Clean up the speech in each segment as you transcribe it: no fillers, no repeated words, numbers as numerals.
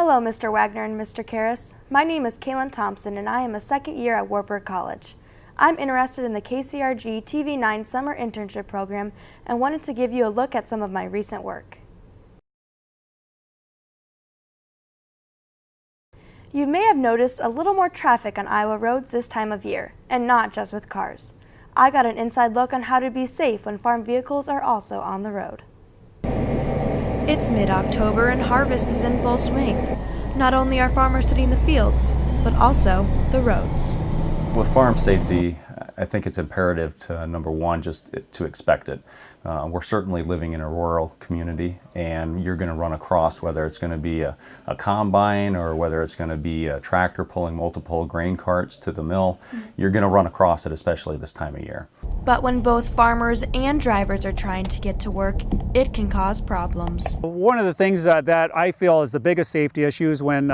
Hello, Mr. Wagner and Mr. Karras. My name is Calyn Thompson, and I am a second year at Wartburg College. I'm interested in the KCRG TV9 Summer Internship Program and wanted to give you a look at some of my recent work. You may have noticed a little more traffic on Iowa roads this time of year, and not just with cars. I got an inside look on how to be safe when farm vehicles are also on the road. It's mid-October and harvest is in full swing. Not only are farmers hitting the fields, but also the roads. With farm safety, I think it's imperative to, number one, just to expect it. We're certainly living in a rural community, and you're going to run across, whether it's going to be a combine or whether it's going to be a tractor pulling multiple grain carts to the mill, you're going to run across it, especially this time of year. But when both farmers and drivers are trying to get to work, it can cause problems. One of the things that I feel is the biggest safety issue is when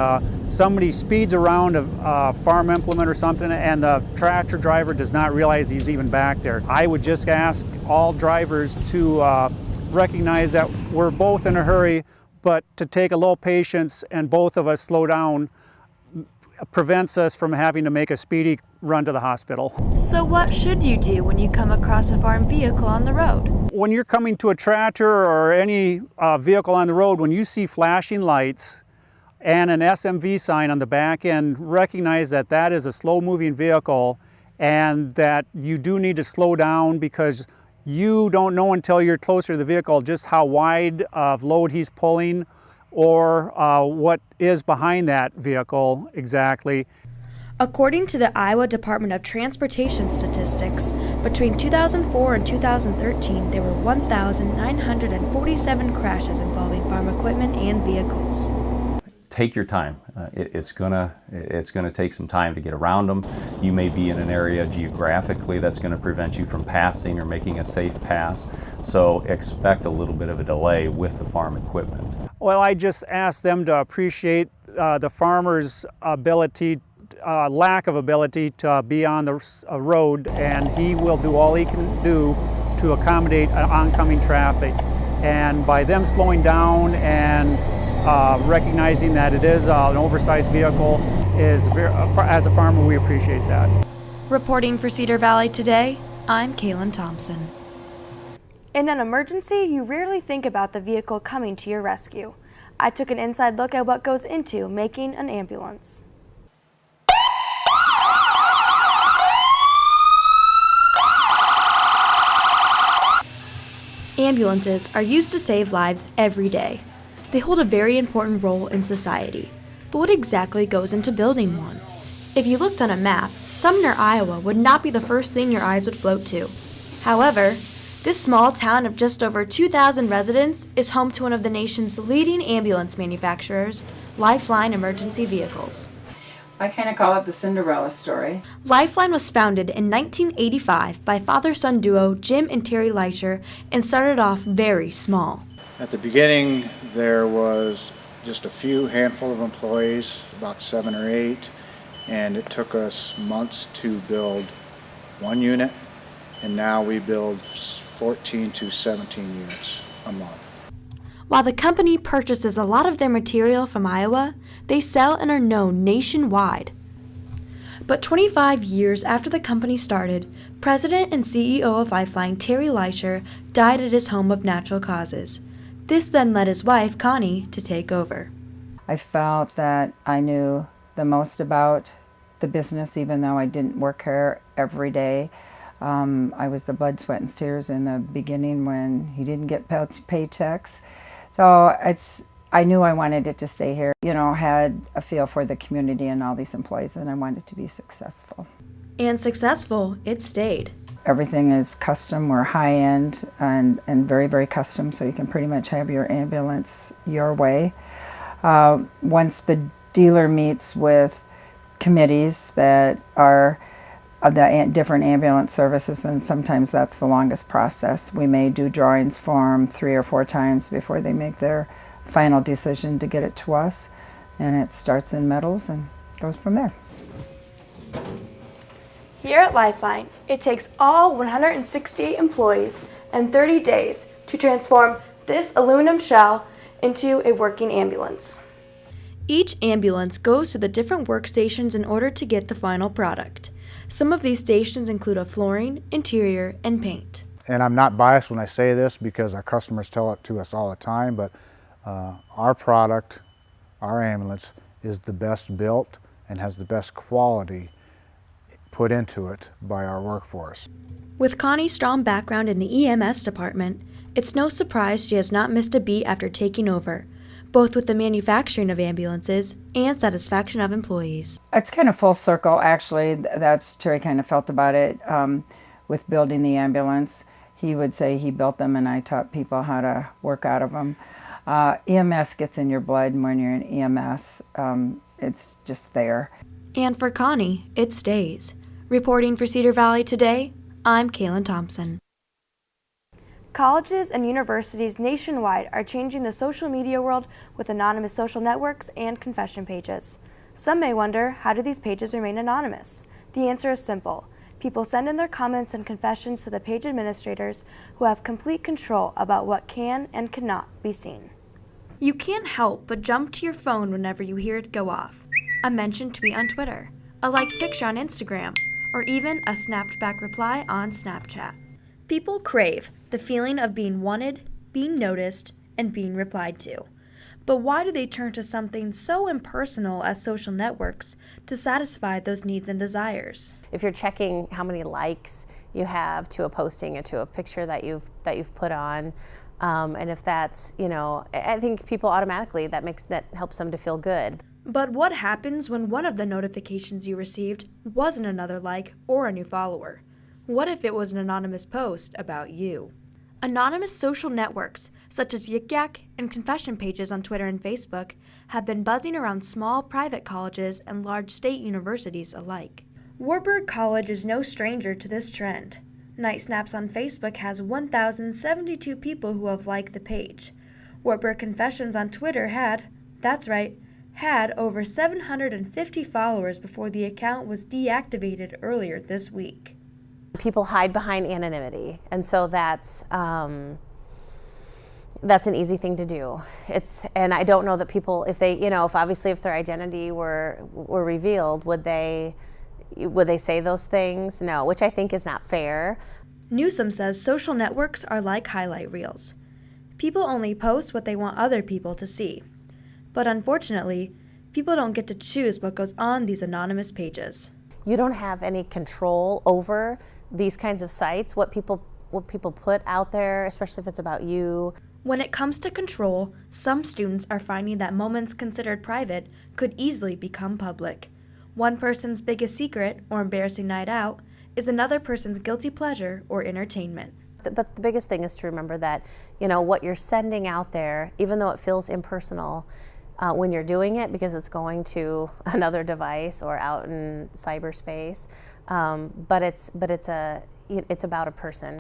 somebody speeds around a farm implement or something and the tractor driver does not realize he's even back there. I would just ask all drivers to recognize that we're both in a hurry, but to take a little patience and both of us slow down prevents us from having to make a speedy run to the hospital. So what should you do when you come across a farm vehicle on the road? When you're coming to a tractor or any vehicle on the road, when you see flashing lights and an SMV sign on the back end, recognize that that is a slow-moving vehicle and that you do need to slow down because you don't know until you're closer to the vehicle just how wide of load he's pulling or what is behind that vehicle exactly. According to the Iowa Department of Transportation statistics, between 2004 and 2013, there were 1,947 crashes involving farm equipment and vehicles. Take your time. It's gonna take some time to get around them. You may be in an area geographically that's going to prevent you from passing or making a safe pass. So expect a little bit of a delay with the farm equipment. Well, I just ask them to appreciate the farmer's ability, lack of ability to be on the road, and he will do all he can do to accommodate oncoming traffic. And by them slowing down and recognizing that it is an oversized vehicle, as a farmer, we appreciate that. Reporting for Cedar Valley Today, I'm Calyn Thompson. In an emergency, you rarely think about the vehicle coming to your rescue. I took an inside look at what goes into making an ambulance. Ambulances are used to save lives every day. They hold a very important role in society. But what exactly goes into building one? If you looked on a map, Sumner, Iowa would not be the first thing your eyes would float to. However, this small town of just over 2,000 residents is home to one of the nation's leading ambulance manufacturers, Lifeline Emergency Vehicles. I kind of call it the Cinderella story. Lifeline was founded in 1985 by father-son duo Jim and Terry Leischer and started off very small. At the beginning, there was just a handful of employees, about 7 or 8, and it took us months to build one unit, and now we build 14 to 17 units a month. While the company purchases a lot of their material from Iowa, they sell and are known nationwide. But 25 years after the company started, President and CEO of Lifeline, Terry Leischer, died at his home of natural causes. This then led his wife, Connie, to take over. I felt that I knew the most about the business, even though I didn't work here every day. I was the blood, sweat, and tears in the beginning when he didn't get paychecks. So I knew I wanted it to stay here. You know, had a feel for the community and all these employees, and I wanted to be successful. And successful, it stayed. Everything is custom. We're high-end and very, very custom, so you can pretty much have your ambulance your way. Once the dealer meets with committees that are of the different ambulance services, and sometimes that's the longest process. We may do drawings for them 3 or 4 times before they make their final decision to get it to us, and it starts in metals and goes from there. Here at Lifeline, it takes all 168 employees and 30 days to transform this aluminum shell into a working ambulance. Each ambulance goes to the different workstations in order to get the final product. Some of these stations include a flooring, interior, and paint. And I'm not biased when I say this because our customers tell it to us all the time, but our product, our ambulance, is the best built and has the best quality put into it by our workforce. With Connie's strong background in the EMS department, it's no surprise she has not missed a beat after taking over, both with the manufacturing of ambulances and satisfaction of employees. It's kind of full circle, actually. That's Terry kind of felt about it with building the ambulance. He would say he built them and I taught people how to work out of them. EMS gets in your blood, and when you're in EMS, it's just there. And for Connie, it stays. Reporting for Cedar Valley Today, I'm Calyn Thompson. Colleges and universities nationwide are changing the social media world with anonymous social networks and confession pages. Some may wonder, how do these pages remain anonymous? The answer is simple. People send in their comments and confessions to the page administrators who have complete control about what can and cannot be seen. You can't help but jump to your phone whenever you hear it go off. A mentioned tweet on Twitter, a liked picture on Instagram, or even a snapped back reply on Snapchat. People crave the feeling of being wanted, being noticed, and being replied to. But why do they turn to something so impersonal as social networks to satisfy those needs and desires? If you're checking how many likes you have to a posting or to a picture that you've put on, and if that's, I think people automatically, that helps them to feel good. But what happens when one of the notifications you received wasn't another like or a new follower? What if it was an anonymous post about you? Anonymous social networks, such as Yik Yak and confession pages on Twitter and Facebook, have been buzzing around small private colleges and large state universities alike. Wartburg College is no stranger to this trend. Night Snaps on Facebook has 1,072 people who have liked the page. Wartburg Confessions on Twitter had over 750 followers before the account was deactivated earlier this week. People hide behind anonymity, and so that's an easy thing to do. And I don't know that people, if their identity were revealed, would they say those things? No, which I think is not fair. Newsom says social networks are like highlight reels. People only post what they want other people to see. But unfortunately, people don't get to choose what goes on these anonymous pages. You don't have any control over these kinds of sites, what people put out there, especially if it's about you. When it comes to control, some students are finding that moments considered private could easily become public. One person's biggest secret or embarrassing night out is another person's guilty pleasure or entertainment. But the biggest thing is to remember that, what you're sending out there, even though it feels impersonal, when you're doing it, because it's going to another device or out in cyberspace, but it's about a person.